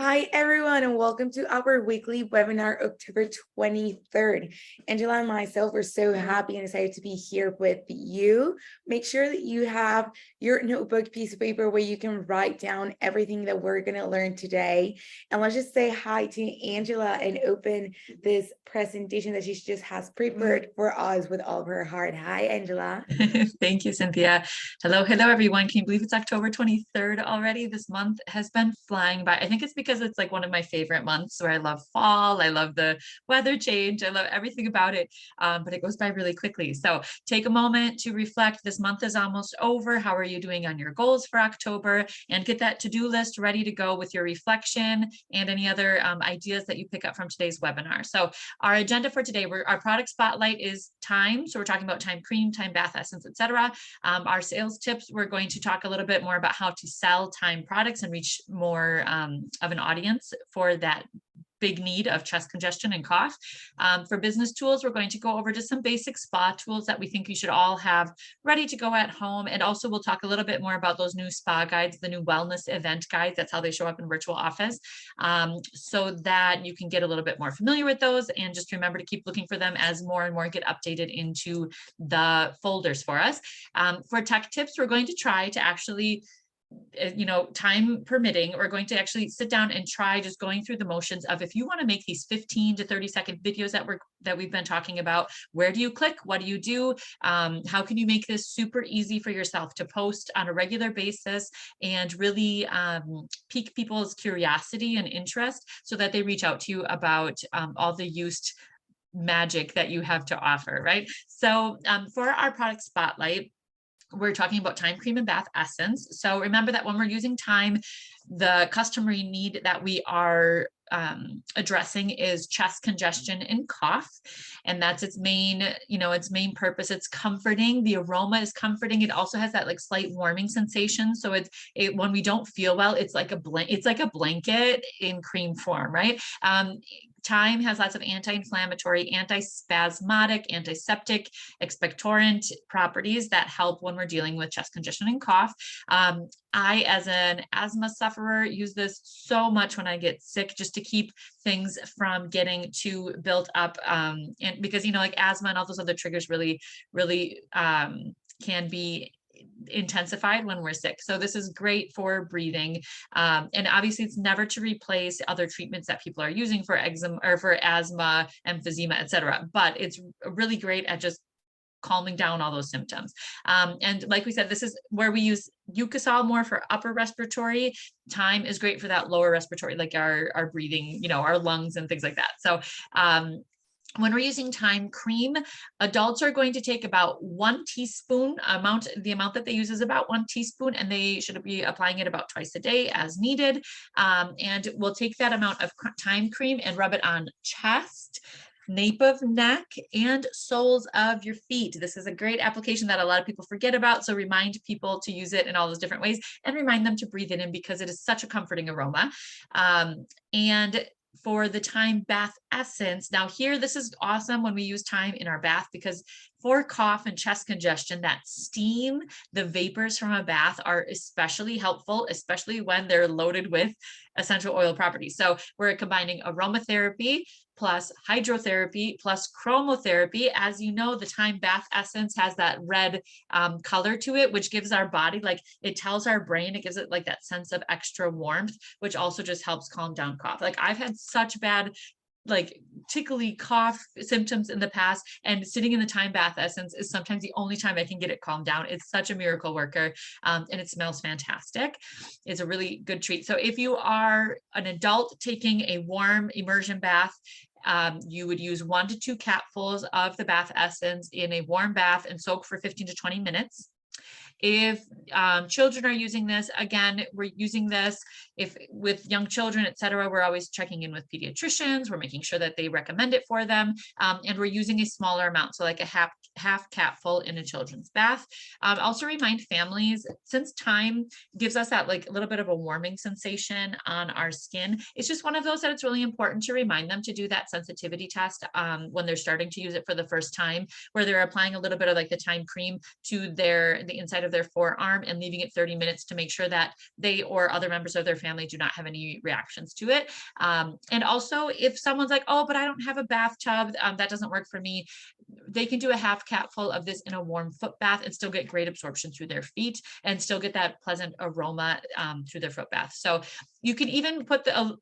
Hi, everyone, and welcome to our weekly webinar, October 23rd. Angela and myself are so happy and excited to be here with you. Make sure that you have your notebook, piece of paper where you can write down everything that we're going to learn today. And let's just say hi to Angela and open this presentation that she just has prepared for us with all of her heart. Hi, Angela. Thank you, Cynthia. Hello, everyone. Can you believe it's October 23rd already? This month has been flying by. I think it's because it's like one of my favorite months where I love fall. I love the weather change. I love everything about it, but it goes by really quickly. So take a moment to reflect. This month is almost over. How are you doing on your goals for October? And get that to-do list ready to go with your reflection and any other ideas that you pick up from today's webinar. So our agenda for today, our product spotlight is Thyme. So we're talking about Thyme cream, Thyme bath essence, etc. Our sales tips, we're going to talk a little bit more about how to sell Thyme products and reach more of an audience for that big need of chest congestion and cough. For business tools, we're going to go over just some basic spa tools that we think you should all have ready to go at home. And also we'll talk a little bit more about those new spa guides, the new wellness event guides. That's how they show up in virtual office, so that you can get a little bit more familiar with those. And just remember to keep looking for them as more and more get updated into the folders for us. For tech tips, we're going to try to actually, time permitting, we're going to actually sit down and try just going through the motions of, if you want to make these 15 to 30-second videos that we've been talking about, where do you click? What do you do? How can you make this super easy for yourself to post on a regular basis and really pique people's curiosity and interest so that they reach out to you about all the used magic that you have to offer, right? So for our product spotlight, we're talking about Thyme cream and bath essence. So remember that when we're using Thyme, the customary need that we are addressing is chest congestion and cough, and that's its main purpose. It's comforting. The aroma is comforting. It also has that like slight warming sensation. So when we don't feel well, it's like a blanket in cream form, right? Thyme has lots of anti-inflammatory, anti-spasmodic, antiseptic, expectorant properties that help when we're dealing with chest congestion and cough. I, as an asthma sufferer, use this so much when I get sick, just to keep things from getting too built up. And because, like asthma and all those other triggers really can be intensified when we're sick. So this is great for breathing. And obviously it's never to replace other treatments that people are using for eczema or for asthma, emphysema, etc. But it's really great at just calming down all those symptoms. And like we said, this is where we use Eucosol more for upper respiratory. Thyme is great for that lower respiratory, like our breathing, our lungs and things like that. So when we're using Thyme cream, adults are going to take about 1 teaspoon the amount that they use is about 1 teaspoon, and they should be applying it about twice a day as needed. And we'll take that amount of Thyme cream and rub it on chest, nape of neck, and soles of your feet. This is a great application that a lot of people forget about. So remind people to use it in all those different ways and remind them to breathe it in because it is such a comforting aroma. And for the Thyme bath essence, now here, this is awesome when we use Thyme in our bath, because for cough and chest congestion, that steam, the vapors from a bath are especially helpful, especially when they're loaded with essential oil properties. So we're combining aromatherapy plus hydrotherapy plus chromotherapy. As you know, the Thyme bath essence has that red color to it, which gives our body, like, it tells our brain, it gives it like that sense of extra warmth, which also just helps calm down cough. Like, I've had such bad like tickly cough symptoms in the past, and sitting in the Thyme bath essence is sometimes the only time I can get it calmed down. It's such a miracle worker, and it smells fantastic. It's a really good treat. So if you are an adult taking a warm immersion bath, you would use 1 to 2 capfuls of the bath essence in a warm bath and soak for 15 to 20 minutes. If children are using this, again, we're using this if with young children, etc. We're always checking in with pediatricians. We're making sure that they recommend it for them, and we're using a smaller amount, so like a half capful in a children's bath. Also remind families, since Thyme gives us that like a little bit of a warming sensation on our skin, it's just one of those that it's really important to remind them to do that sensitivity test when they're starting to use it for the first time, where they're applying a little bit of like the Thyme cream to the inside of their forearm and leaving it 30 minutes to make sure that they or other members of their family do not have any reactions to it. And also if someone's like, oh, but I don't have a bathtub, that doesn't work for me, they can do a half capful of this in a warm foot bath and still get great absorption through their feet and still get that pleasant aroma through their foot bath. So you can even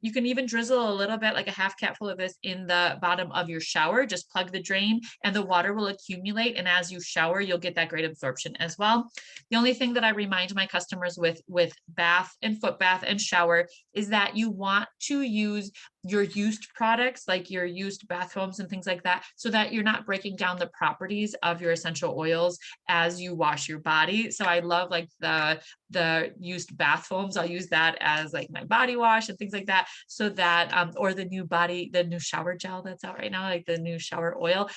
you can even drizzle a little bit, like a half capful of this in the bottom of your shower. Just plug the drain and the water will accumulate. And as you shower, you'll get that great absorption as well. The only thing that I remind my customers with bath and foot bath and shower is that you want to use your used products, like your used bath foams and things like that, so that you're not breaking down the properties of your essential oils as you wash your body. So I love like the used bath foams. I'll use that as like my body wash and things like that, so that or the new shower gel that's out right now, like the new shower oil.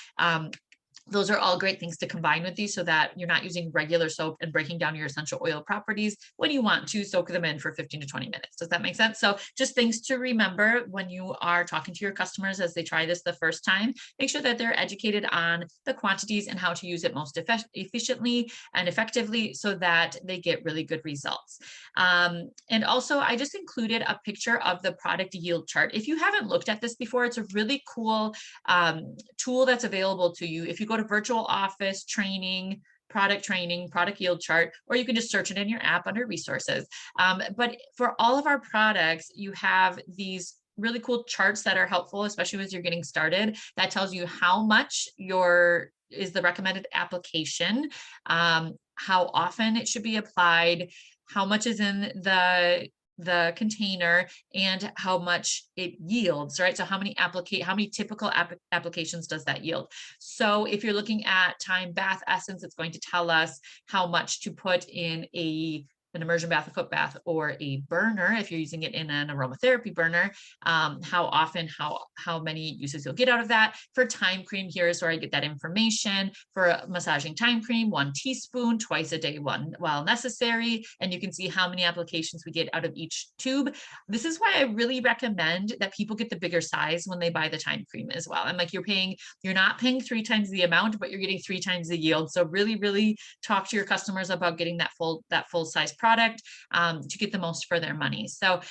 Those are all great things to combine with these so that you're not using regular soap and breaking down your essential oil properties when you want to soak them in for 15 to 20 minutes. Does that make sense? So just things to remember when you are talking to your customers as they try this the first time. Make sure that they're educated on the quantities and how to use it most efficiently and effectively so that they get really good results. And also, I just included a picture of the product yield chart. If you haven't looked at this before, it's a really cool tool that's available to you. If you go to virtual office training, product yield chart, or you can just search it in your app under resources. But for all of our products, you have these really cool charts that are helpful, especially as you're getting started, that tells you how much is the recommended application, how often it should be applied, how much is in the container, and how much it yields, right? So how many typical applications does that yield? So if you're looking at Thyme Bath Essence, it's going to tell us how much to put in an immersion bath, a foot bath, or a burner. If you're using it in an aromatherapy burner, how often, how many uses you'll get out of that. For Thyme cream, here's where I get that information. For massaging Thyme cream, 1 teaspoon, twice a day, while necessary. And you can see how many applications we get out of each tube. This is why I really recommend that people get the bigger size when they buy the Thyme cream as well. And like you're not paying 3 times the amount, but you're getting 3 times the yield. So really, really talk to your customers about getting that full size product to get the most for their money. So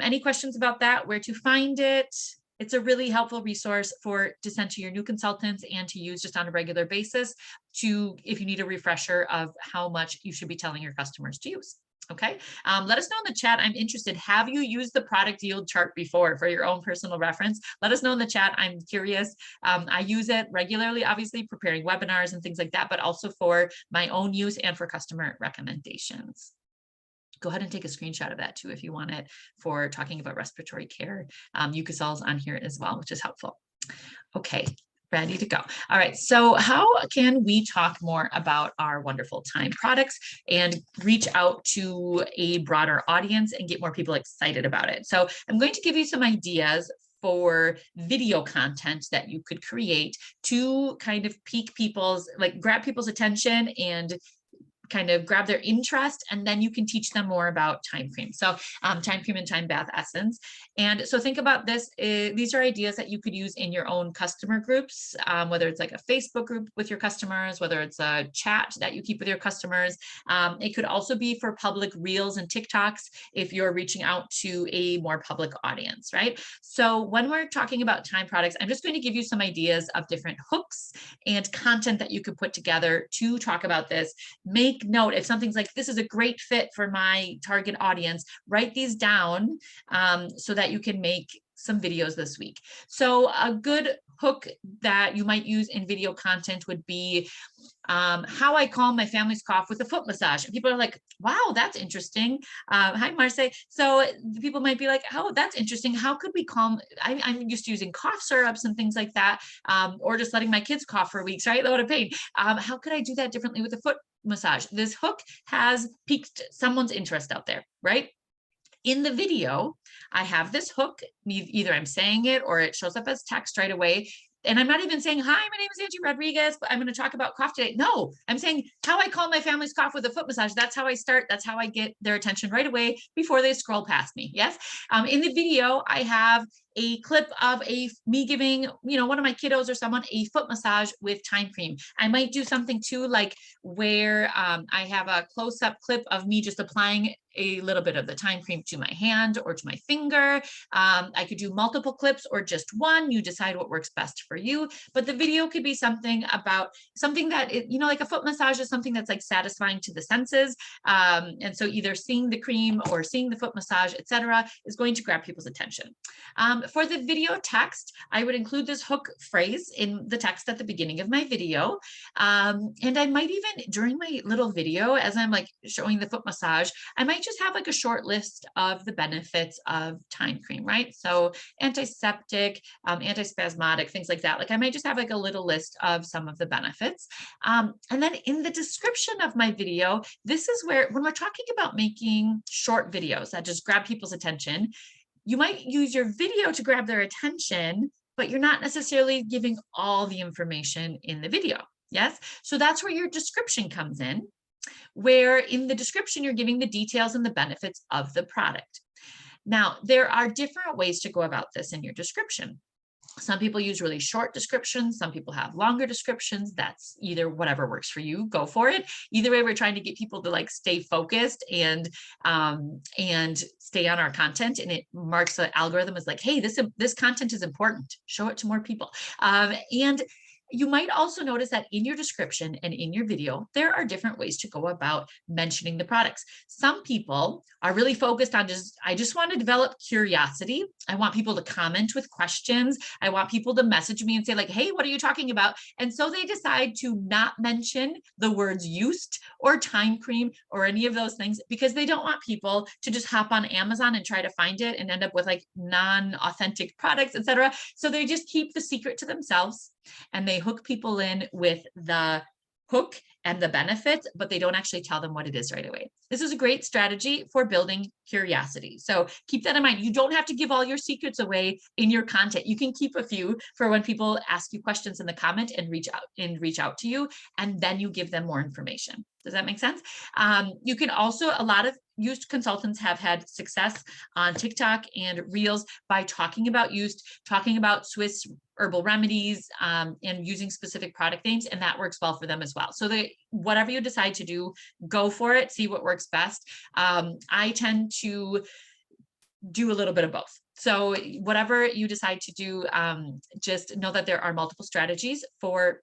any questions about that, where to find it? It's a really helpful resource to send to your new consultants and to use just on a regular basis if you need a refresher of how much you should be telling your customers to use. Okay, let us know in the chat. I'm interested. Have you used the product yield chart before for your own personal reference? Let us know in the chat. I'm curious. I use it regularly, obviously, preparing webinars and things like that, but also for my own use and for customer recommendations. Go ahead and take a screenshot of that too if you want it for talking about respiratory care. Eucosol's on here as well, which is helpful. Okay, ready to go. All right, so how can we talk more about our wonderful Thyme products and reach out to a broader audience and get more people excited about it? So I'm going to give you some ideas for video content that you could create to kind of grab people's attention and kind of grab their interest, and then you can teach them more about Thyme cream. So Thyme cream and Thyme Bath Essence. And so think about this. These are ideas that you could use in your own customer groups, whether it's like a Facebook group with your customers, whether it's a chat that you keep with your customers. It could also be for public reels and TikToks if you're reaching out to a more public audience, right? So when we're talking about Thyme products, I'm just going to give you some ideas of different hooks and content that you could put together to talk about this. Make note if something's like, this is a great fit for my target audience, write these down so that you can make some videos this week. So a good hook that you might use in video content would be how I calm my family's cough with a foot massage. And people are like, wow, that's interesting. Hi, Marcy. So people might be like, oh, that's interesting. How could we calm? I'm used to using cough syrups and things like that, or just letting my kids cough for weeks, right? What a pain. How could I do that differently with a foot massage? This hook has piqued someone's interest out there, right? In the video, I have this hook, either I'm saying it or it shows up as text right away. And I'm not even saying, hi, my name is Angie Rodriguez, but I'm going to talk about cough today. No, I'm saying how I calm my family's cough with a foot massage. That's how I start. That's how I get their attention right away before they scroll past me. Yes. In the video, I have a clip of me giving, one of my kiddos or someone a foot massage with Thyme cream. I might do something too, like where I have a close-up clip of me just applying a little bit of the Thyme cream to my hand or to my finger. I could do multiple clips or just one. You decide what works best for you. But the video could be something about something that, like a foot massage is something that's like satisfying to the senses. And so either seeing the cream or seeing the foot massage, etc., is going to grab people's attention. For the video text, I would include this hook phrase in the text at the beginning of my video. And I might even, during my little video, as I'm like showing the foot massage, I might just have like a short list of the benefits of Thyme cream, right? So antiseptic, antispasmodic, things like that. Like I might just have like a little list of some of the benefits. And then in the description of my video, this is where, when we're talking about making short videos that just grab people's attention, you might use your video to grab their attention, but you're not necessarily giving all the information in the video. Yes. So that's where your description comes in, where in the description, you're giving the details and the benefits of the product. Now, there are different ways to go about this in your description. Some people use really short descriptions. Some people have longer descriptions. That's either whatever works for you, go for it. Either way, we're trying to get people to like stay focused and stay on our content. And it marks the algorithm as like, hey, this content is important. Show it to more people. And you might also notice that in your description and in your video, there are different ways to go about mentioning the products. Some people are really focused on I just want to develop curiosity. I want people to comment with questions. I want people to message me and say like, hey, what are you talking about? And so they decide to not mention the words used or Thyme cream or any of those things because they don't want people to just hop on Amazon and try to find it and end up with like non-authentic products, etc. So they just keep the secret to themselves. And they hook people in with the hook and the benefits, but they don't actually tell them what it is right away. This is a great strategy for building curiosity. So keep that in mind. You don't have to give all your secrets away in your content. You can keep a few for when people ask you questions in the comment and reach out to you, and then you give them more information. Does that make sense? You can also, a lot of used consultants have had success on TikTok and Reels by talking about used, talking about Swiss herbal remedies, and using specific product names, and that works well for them as well. So whatever you decide to do, go for it, see what works best. I tend to do a little bit of both. So whatever you decide to do, just know that there are multiple strategies for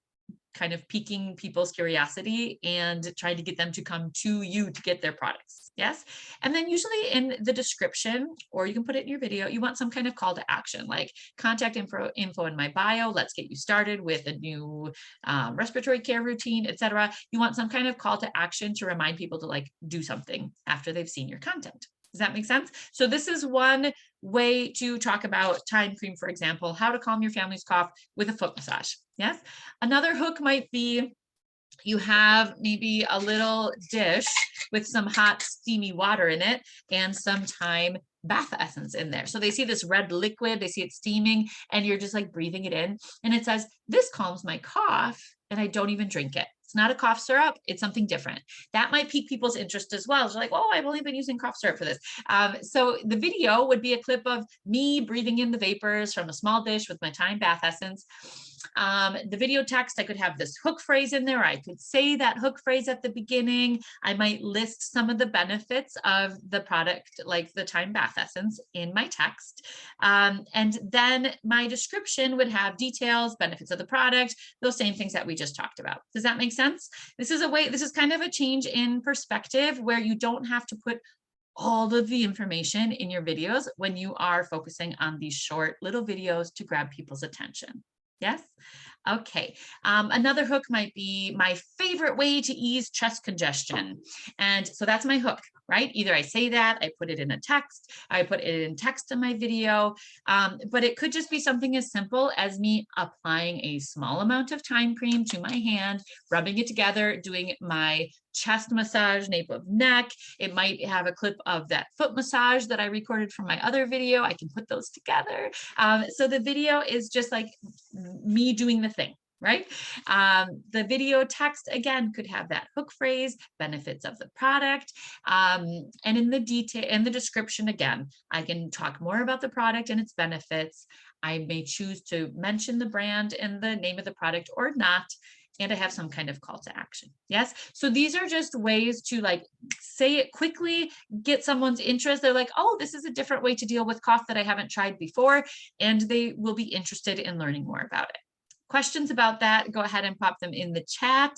kind of piquing people's curiosity and trying to get them to come to you to get their products. Yes. And then usually in the description, or you can put it in your video, you want some kind of call to action, like contact info in my bio. Let's get you started with a new respiratory care routine, etc. You want some kind of call to action to remind people to like do something after they've seen your content. Does that make sense? So this is one way to talk about Thyme cream, for example, how to calm your family's cough with a foot massage. Yes. Another hook might be you have maybe a little dish with some hot steamy water in it and some Thyme bath essence in there. So they see this red liquid, they see it steaming, and you're just like breathing it in. And it says, this calms my cough, and I don't even drink it. It's not a cough syrup. It's something different. That might pique people's interest as well. They're like, oh, I've only been using cough syrup for this. So the video would be a clip of me breathing in the vapors from a small dish with my Thyme bath essence. The video text, I could have this hook phrase in there. I could say that hook phrase at the beginning. I might list some of the benefits of the product, like the Thyme bath essence, in my text. And then my description would have details, benefits of the product, those same things that we just talked about. Does that make sense? This is kind of a change in perspective where you don't have to put all of the information in your videos when you are focusing on these short little videos to grab people's attention. Yes. Okay. Another hook might be my favorite way to ease chest congestion. And so that's my hook. right? Either I say that, I put it in a text, I put it in text in my video, but it could just be something as simple as me applying a small amount of Thyme cream to my hand, rubbing it together, doing my chest massage, nape of neck. It might have a clip of that foot massage that I recorded from my other video. I can put those together. So the video is just like me doing the thing, right? The video text, again, could have that hook phrase, benefits of the product. And in the detail, in the description, again, I can talk more about the product and its benefits. I may choose to mention the brand and the name of the product or not. And I have some kind of call to action. Yes. So these are just ways to like say it quickly, get someone's interest. They're like, oh, this is a different way to deal with cough that I haven't tried before. And they will be interested in learning more about it. Questions about that, go ahead and pop them in the chat,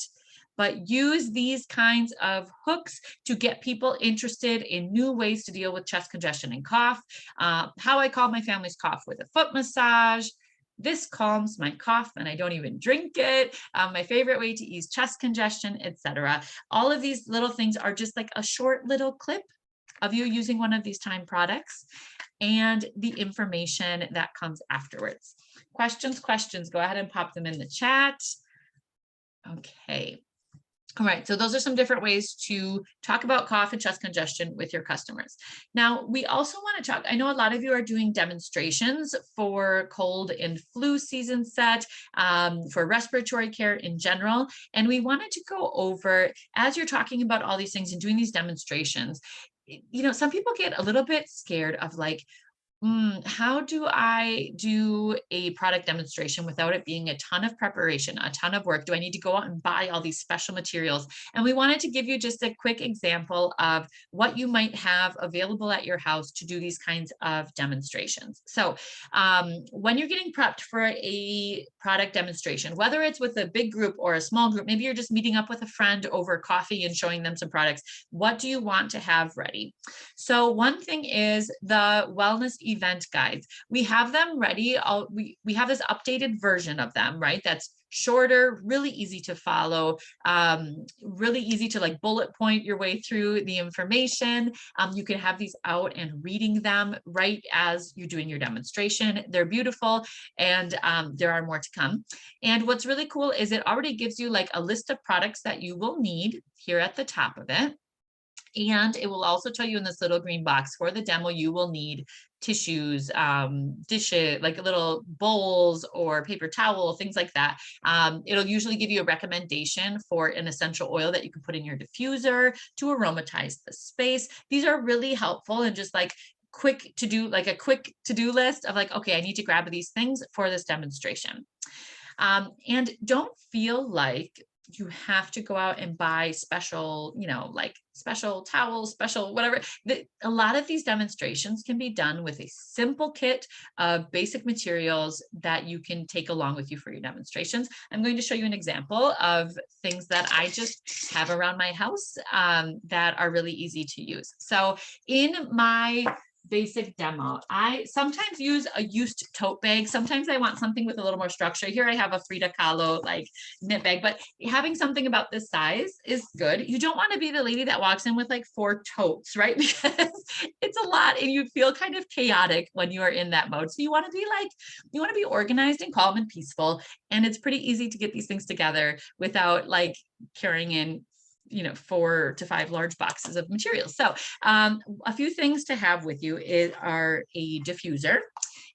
but use these kinds of hooks to get people interested in new ways to deal with chest congestion and cough. How I calm my family's cough with a foot massage. This calms my cough and I don't even drink it. My favorite way to ease chest congestion, etc. All of these little things are just like a short little clip of you using one of these Thyme products and the information that comes afterwards. Questions, go ahead and pop them in the chat. Okay. All right, so those are some different ways to talk about cough and chest congestion with your customers. Now, we also want to talk, I know a lot of you are doing demonstrations for cold and flu season set, for respiratory care in general, and we wanted to go over, as you're talking about all these things and doing these demonstrations, you know, some people get a little bit scared of like, how do I do a product demonstration without it being a ton of preparation, a ton of work? Do I need to go out and buy all these special materials? And we wanted to give you just a quick example of what you might have available at your house to do these kinds of demonstrations. So when you're getting prepped for a product demonstration, whether it's with a big group or a small group, maybe you're just meeting up with a friend over coffee and showing them some products. What do you want to have ready? So one thing is the wellness event guides. We have them ready. We have this updated version of them, right? That's shorter, really easy to follow, really easy to like bullet point your way through the information. You can have these out and reading them right as you're doing your demonstration. They're beautiful and there are more to come. And what's really cool is it already gives you like a list of products that you will need here at the top of it. And it will also tell you in this little green box for the demo, you will need tissues, dishes, like little bowls or paper towel, things like that. It'll usually give you a recommendation for an essential oil that you can put in your diffuser to aromatize the space. These are really helpful and just like quick to do, like a quick to-do list of like, okay, I need to grab these things for this demonstration. And don't feel like you have to go out and buy special, you know, like special towels, special whatever. A lot of these demonstrations can be done with a simple kit of basic materials that you can take along with you for your demonstrations. I'm going to show you an example of things that I just have around my house that are really easy to use. So in my basic demo, I sometimes use a used tote bag. Sometimes I want something with a little more structure. Here I have a Frida Kahlo like knit bag, but having something about this size is good. You don't want to be the lady that walks in with like 4 totes, right? Because it's a lot and you feel kind of chaotic when you are in that mode. So you want to be like, you want to be organized and calm and peaceful. And it's pretty easy to get these things together without like carrying in, you know, 4 to 5 large boxes of materials. So a few things to have with you are a diffuser.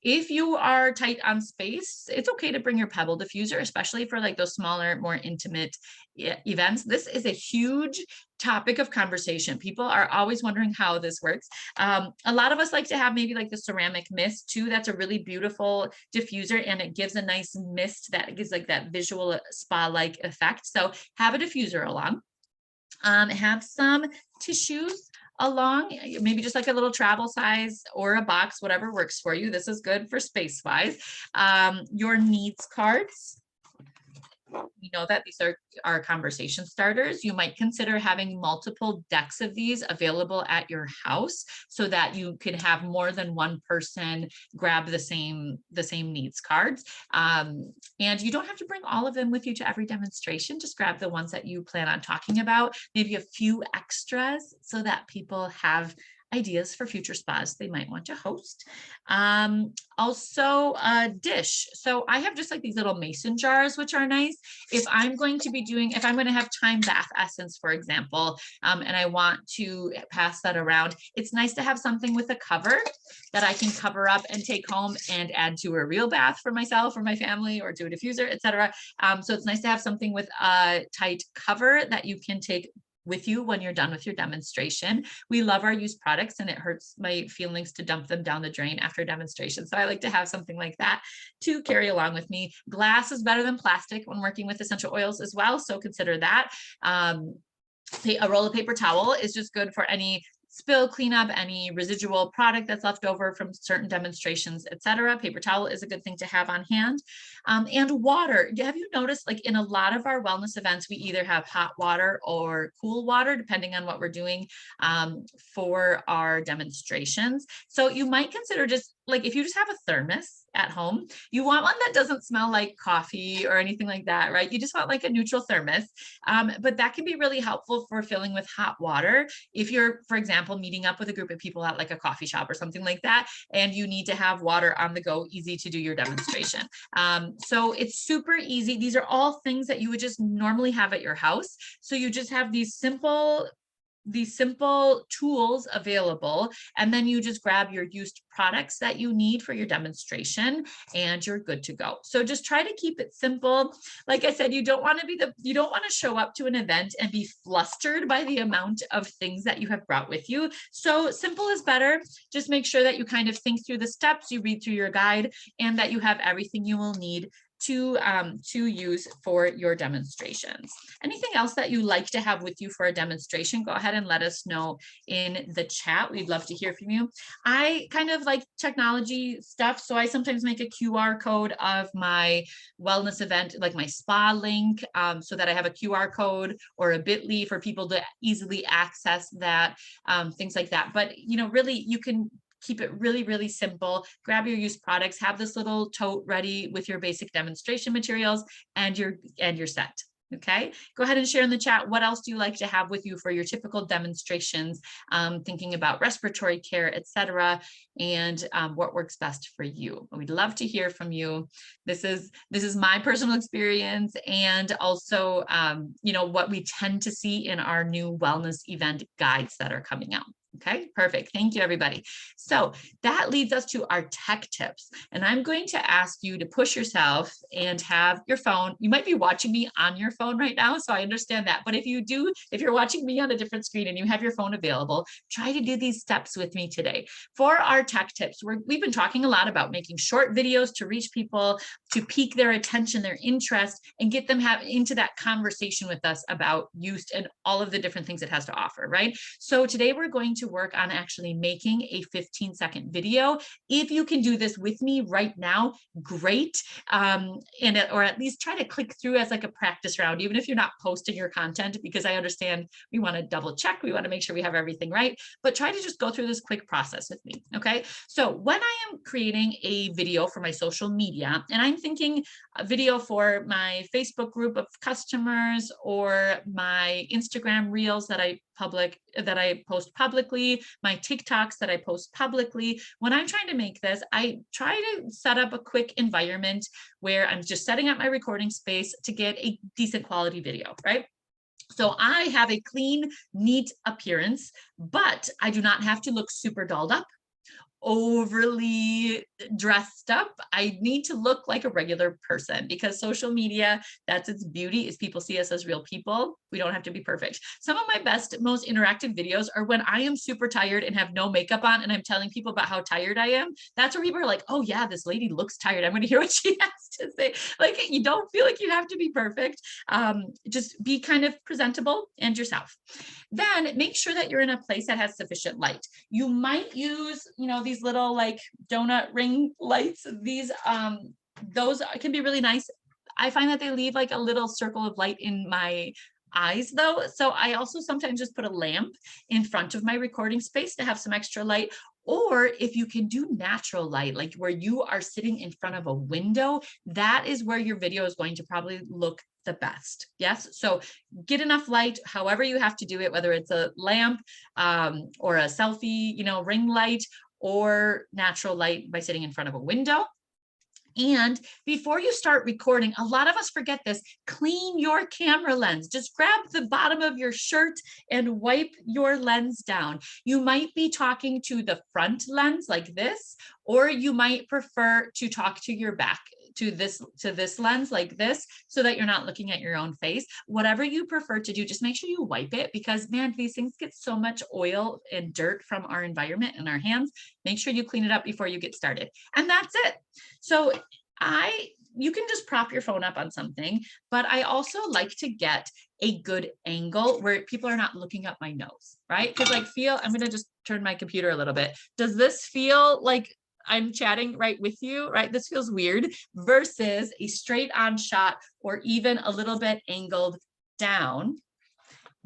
If you are tight on space, it's okay to bring your pebble diffuser, especially for like those smaller, more intimate events. This is a huge topic of conversation. People are always wondering how this works. A lot of us like to have maybe like the ceramic mist too. That's a really beautiful diffuser and it gives a nice mist that gives like that visual spa-like effect. So have a diffuser along. Have some tissues along, maybe just like a little travel size or a box, whatever works for you. This is good for space wise. Your needs cards. We know that these are conversation starters. You might consider having multiple decks of these available at your house so that you can have more than one person grab the same needs cards. And you don't have to bring all of them with you to every demonstration. Just grab the ones that you plan on talking about, maybe a few extras so that people have ideas for future spas they might want to host. Also a dish. So I have just like these little mason jars, which are nice. If I'm going to have Thyme bath essence, for example, and I want to pass that around, it's nice to have something with a cover that I can cover up and take home and add to a real bath for myself or my family, or to a diffuser, etc. So it's nice to have something with a tight cover that you can take with you when you're done with your demonstration. We love our used products, and it hurts my feelings to dump them down the drain after a demonstration. So I like to have something like that to carry along with me. Glass is better than plastic when working with essential oils as well, so consider that. A roll of paper towel is just good for any spill cleanup, any residual product that's left over from certain demonstrations, etc. Paper towel is a good thing to have on hand. And water. Have you noticed, like in a lot of our wellness events, we either have hot water or cool water, depending on what we're doing for our demonstrations. So you might consider, just like, if you just have a thermos at home, you want one that doesn't smell like coffee or anything like that, right? You just want like a neutral thermos. But that can be really helpful for filling with hot water. If you're, for example, meeting up with a group of people at like a coffee shop or something like that, and you need to have water on the go, easy to do your demonstration. So it's super easy. These are all things that you would just normally have at your house. So you just have these simple tools available, and then you just grab your used products that you need for your demonstration and you're good to go. So just try to keep it simple. Like I said, you don't want to show up to an event and be flustered by the amount of things that you have brought with you. So simple is better. Just make sure that you kind of think through the steps, you read through your guide, and that you have everything you will need to use for your demonstrations. Anything else that you like to have with you for a demonstration, go ahead and let us know in the chat. We'd love to hear from you. I kind of like technology stuff, so I sometimes make a QR code of my wellness event, like my spa link, so that I have a QR code or a bit.ly for people to easily access that, things like that. But really, you can keep it really, really simple. Grab your used products, have this little tote ready with your basic demonstration materials, and you're set. Okay, go ahead and share in the chat. What else do you like to have with you for your typical demonstrations? Thinking about respiratory care, etc., and what works best for you. We'd love to hear from you. This is my personal experience, and also what we tend to see in our new wellness event guides that are coming out. Okay, perfect. Thank you, everybody. So that leads us to our tech tips. And I'm going to ask you to push yourself and have your phone. You might be watching me on your phone right now, so I understand that. But if you're watching me on a different screen and you have your phone available, try to do these steps with me today. For our tech tips, we've been talking a lot about making short videos to reach people, to pique their attention, their interest, and get them into that conversation with us about use and all of the different things it has to offer, right? So today we're going to work on actually making a 15-second video. If you can do this with me right now, great. Or at least try to click through as like a practice round, even if you're not posting your content, because I understand we want to double check. We want to make sure we have everything right, but try to just go through this quick process with me. Okay. So when I am creating a video for my social media, and I'm thinking a video for my Facebook group of customers or my Instagram reels that I post publicly, my TikToks that I post publicly. When I'm trying to make this, I try to set up a quick environment where I'm just setting up my recording space to get a decent quality video, right? So I have a clean, neat appearance, but I do not have to look super dolled up, overly dressed up. I need to look like a regular person, because social media, that's its beauty, is people see us as real people. We don't have to be perfect. Some of my best, most interactive videos are when I am super tired and have no makeup on and I'm telling people about how tired I am. That's where people are like, oh yeah, this lady looks tired. I'm going to hear what she has to say. Like, you don't feel like you have to be perfect. Just be kind of presentable and yourself. Then make sure that you're in a place that has sufficient light. You might use, these little like donut ring lights. These, those can be really nice. I find that they leave like a little circle of light in my eyes though. So I also sometimes just put a lamp in front of my recording space to have some extra light. Or if you can do natural light, like where you are sitting in front of a window, that is where your video is going to probably look the best. Yes. So get enough light, however you have to do it, whether it's a lamp or a selfie, ring light, or natural light by sitting in front of a window. And before you start recording, a lot of us forget this, clean your camera lens. Just grab the bottom of your shirt and wipe your lens down. You might be talking to the front lens like this, or you might prefer to talk to your back, to this lens like this, so that you're not looking at your own face. Whatever you prefer to do, just make sure you wipe it, because man, these things get so much oil and dirt from our environment and our hands. Make sure you clean it up before you get started. And that's it. So you can just prop your phone up on something, but I also like to get a good angle where people are not looking up my nose, right? Because I'm going to just turn my computer a little bit. Does this feel like I'm chatting right with you, right? This feels weird versus a straight on shot or even a little bit angled down.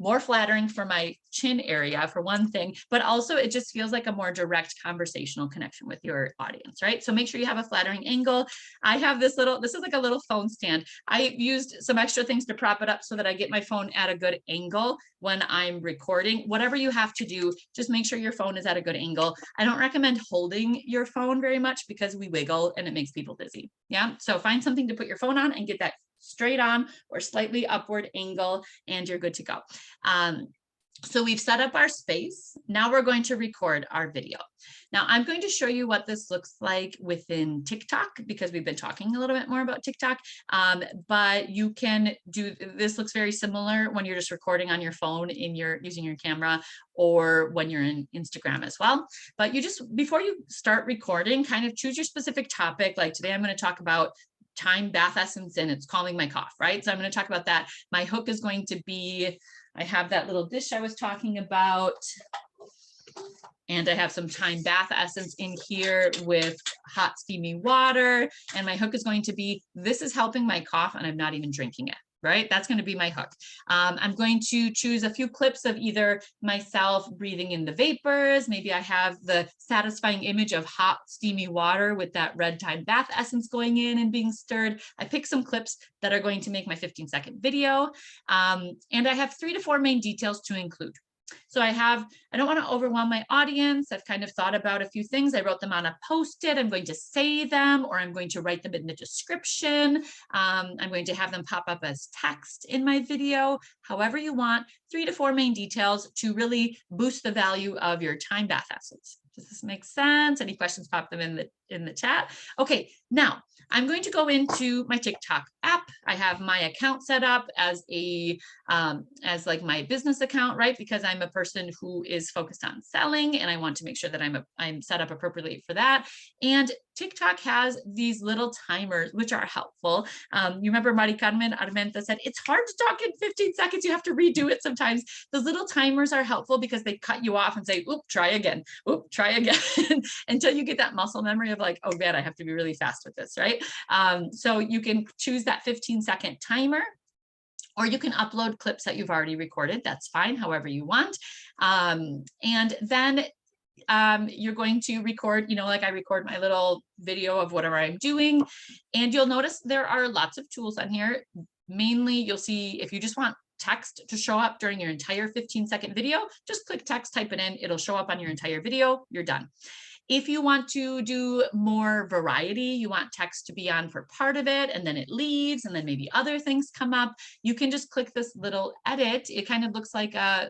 More flattering for my chin area for one thing, but also it just feels like a more direct conversational connection with your audience, right? So make sure you have a flattering angle. I have this is like a little phone stand. I used some extra things to prop it up so that I get my phone at a good angle when I'm recording. Whatever you have to do, just make sure your phone is at a good angle. I don't recommend holding your phone very much because we wiggle and it makes people dizzy. Yeah, so find something to put your phone on and get that straight on or slightly upward angle, and you're good to go. So we've set up our space. Now we're going to record our video. Now I'm going to show you what this looks like within TikTok, because we've been talking a little bit more about TikTok, but you can do, this looks very similar when you're just recording on your phone using your camera, or when you're in Instagram as well. But you just, before you start recording, kind of choose your specific topic. Like today I'm going to talk about Thyme bath essence and it's calming my cough, right? So I'm going to talk about that. My hook is going to be, I have that little dish I was talking about, and I have some Thyme bath essence in here with hot steamy water. And my hook is going to be, this is helping my cough and I'm not even drinking it. Right? That's going to be my hook. I'm going to choose a few clips of either myself breathing in the vapors. Maybe I have the satisfying image of hot, steamy water with that red Thyme bath essence going in and being stirred. I pick some clips that are going to make my 15-second video. And I have 3 to 4 main details to include. So I don't want to overwhelm my audience. I've kind of thought about a few things. I wrote them on a Post-it. I'm going to say them, or I'm going to write them in the description. I'm going to have them pop up as text in my video, however you want. 3 to 4 main details to really boost the value of your Thyme bath essence. Does this make sense? Any questions, pop them in the chat. Okay, now I'm going to go into my TikTok app. I have my account set up as like my business account, right? Because I'm a person who is focused on selling and I want to make sure that I'm set up appropriately for that. And TikTok has these little timers, which are helpful. You remember Mari Carmen Armenta said, it's hard to talk in 15 seconds. You have to redo it sometimes. Those little timers are helpful because they cut you off and say, oop, try again. Oop, try again. Until you get that muscle memory of like, oh man, I have to be really fast with this, right? So you can choose that 15-second timer, or you can upload clips that you've already recorded. That's fine, however you want. And then you're going to record, like I record my little video of whatever I'm doing. And you'll notice there are lots of tools on here. Mainly, you'll see if you just want text to show up during your entire 15-second video, just click text, type it in, it'll show up on your entire video, you're done. If you want to do more variety, you want text to be on for part of it, and then it leaves, and then maybe other things come up, you can just click this little edit. It kind of looks like a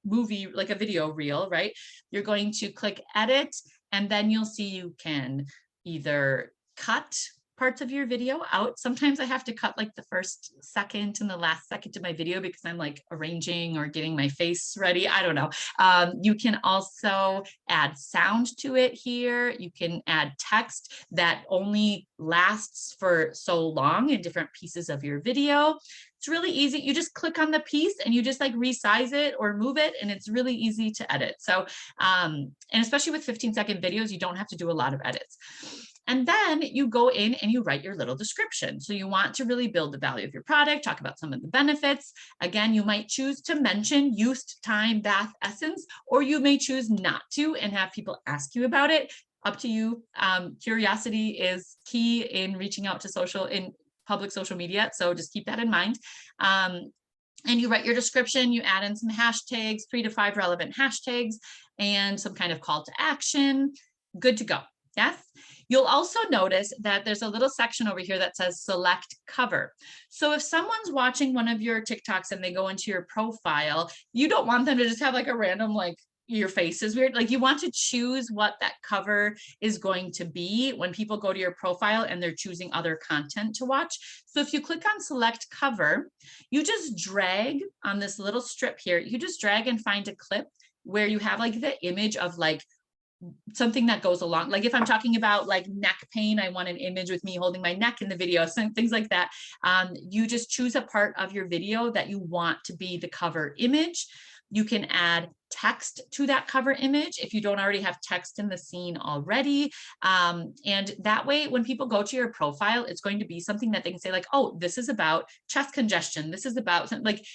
movie, like a video reel, right? You're going to click edit, and then you'll see you can either cut parts of your video out. Sometimes I have to cut like the first second and the last second of my video because I'm like arranging or getting my face ready. I don't know. You can also add sound to it here. You can add text that only lasts for so long in different pieces of your video. It's really easy. You just click on the piece and you just like resize it or move it, and it's really easy to edit. So, and especially with 15-second videos, you don't have to do a lot of edits. And then you go in and you write your little description. So you want to really build the value of your product, talk about some of the benefits. Again, you might choose to mention use, time, bath, essence, or you may choose not to and have people ask you about it. Up to you. Curiosity is key in reaching out to in public social media. So just keep that in mind. And you write your description, you add in some hashtags, 3 to 5 relevant hashtags, and some kind of call to action. Good to go. Yes. You'll also notice that there's a little section over here that says select cover. So if someone's watching one of your TikToks and they go into your profile, you don't want them to just have like a random, like, your face is weird. Like, you want to choose what that cover is going to be when people go to your profile and they're choosing other content to watch. So if you click on select cover, you just drag on this little strip here, you just drag and find a clip where you have like the image of like something that goes along. Like if I'm talking about like neck pain, I want an image with me holding my neck in the video, some things like that. You just choose a part of your video that you want to be the cover image. You can add text to that cover image if you don't already have text in the scene already. And that way, when people go to your profile, it's going to be something that they can say like, oh, this is about chest congestion. This is about something like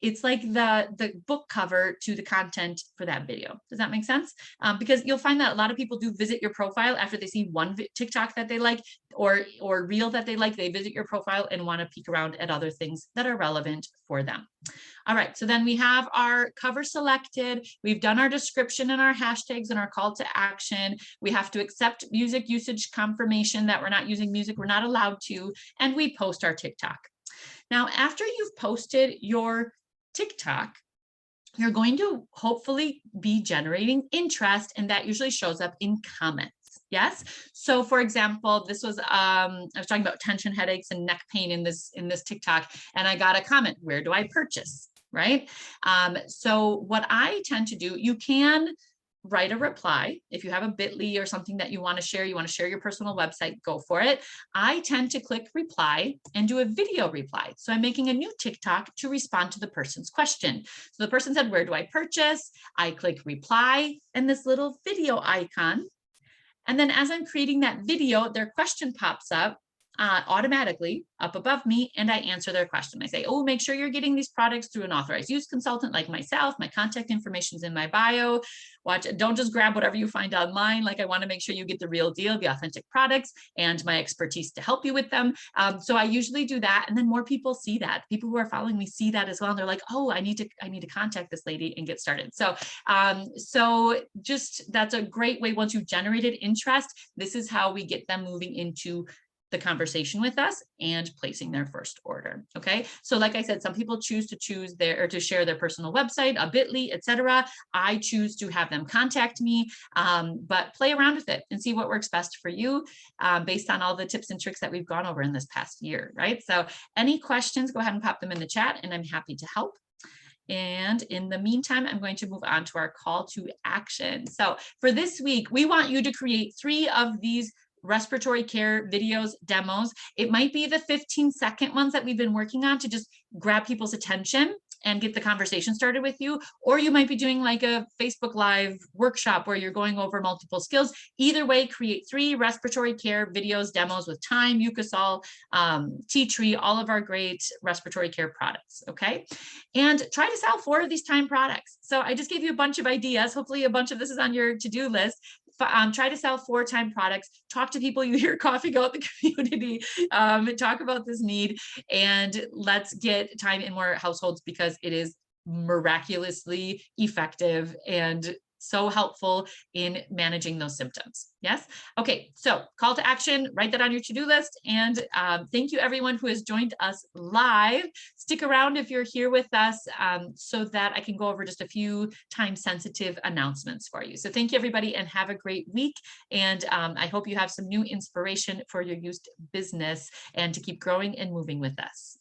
it's like the book cover to the content for that video. Does that make sense? Because you'll find that a lot of people do visit your profile after they see one TikTok that they like or reel that they like. They visit your profile and want to peek around at other things that are relevant for them. All right, so then we have our cover selected. We've done our description and our hashtags and our call to action. We have to accept music usage confirmation that we're not using music, we're not allowed to, and we post our TikTok. Now, after you've posted your TikTok, you're going to hopefully be generating interest, and that usually shows up in comments. Yes. So for example, this was I was talking about tension headaches and neck pain in this TikTok, and I got a comment, where do I purchase? Right. So what I tend to do, you can write a reply. If you have a bit.ly or something that you want to share your personal website, go for it. I tend to click reply and do a video reply. So I'm making a new TikTok to respond to the person's question. So the person said, where do I purchase? I click reply and this little video icon. And then as I'm creating that video, their question pops up automatically up above me, and I answer their question. I say, oh, make sure you're getting these products through an authorized use consultant like myself. My contact information is in my bio. Don't just grab whatever you find online. Like, I want to make sure you get the real deal, the authentic products, and my expertise to help you with them. So I usually do that, and then more people see that. People who are following me see that as well, and they're like, oh, I need to contact this lady and get started. So just that's a great way. Once you've generated interest, this is how we get them moving into the conversation with us and placing their first order. Okay. So like I said, some people choose to share their personal website, a bit.ly, etc. I choose to have them contact me, but play around with it and see what works best for you based on all the tips and tricks that we've gone over in this past year. Right. So any questions, go ahead and pop them in the chat and I'm happy to help. And in the meantime, I'm going to move on to our call to action. So for this week, we want you to create 3 of these respiratory care videos, demos. It might be the 15-second ones that we've been working on to just grab people's attention and get the conversation started with you. Or you might be doing like a Facebook Live workshop where you're going over multiple skills. Either way, create 3 respiratory care videos, demos with Thyme, Mucosol, Tea Tree, all of our great respiratory care products, okay? And try to sell 4 of these Thyme products. So I just gave you a bunch of ideas. Hopefully a bunch of this is on your to-do list. Try to sell 4 Thyme products, talk to people you hear coughing out the community, talk about this need, and let's get Thyme in more households because it is miraculously effective and so helpful in managing those symptoms. Yes. Okay. So call to action, write that on your to-do list. And thank you everyone who has joined us live. Stick around if you're here with us so that I can go over just a few time-sensitive announcements for you. So thank you everybody and have a great week. And I hope you have some new inspiration for your used business and to keep growing and moving with us.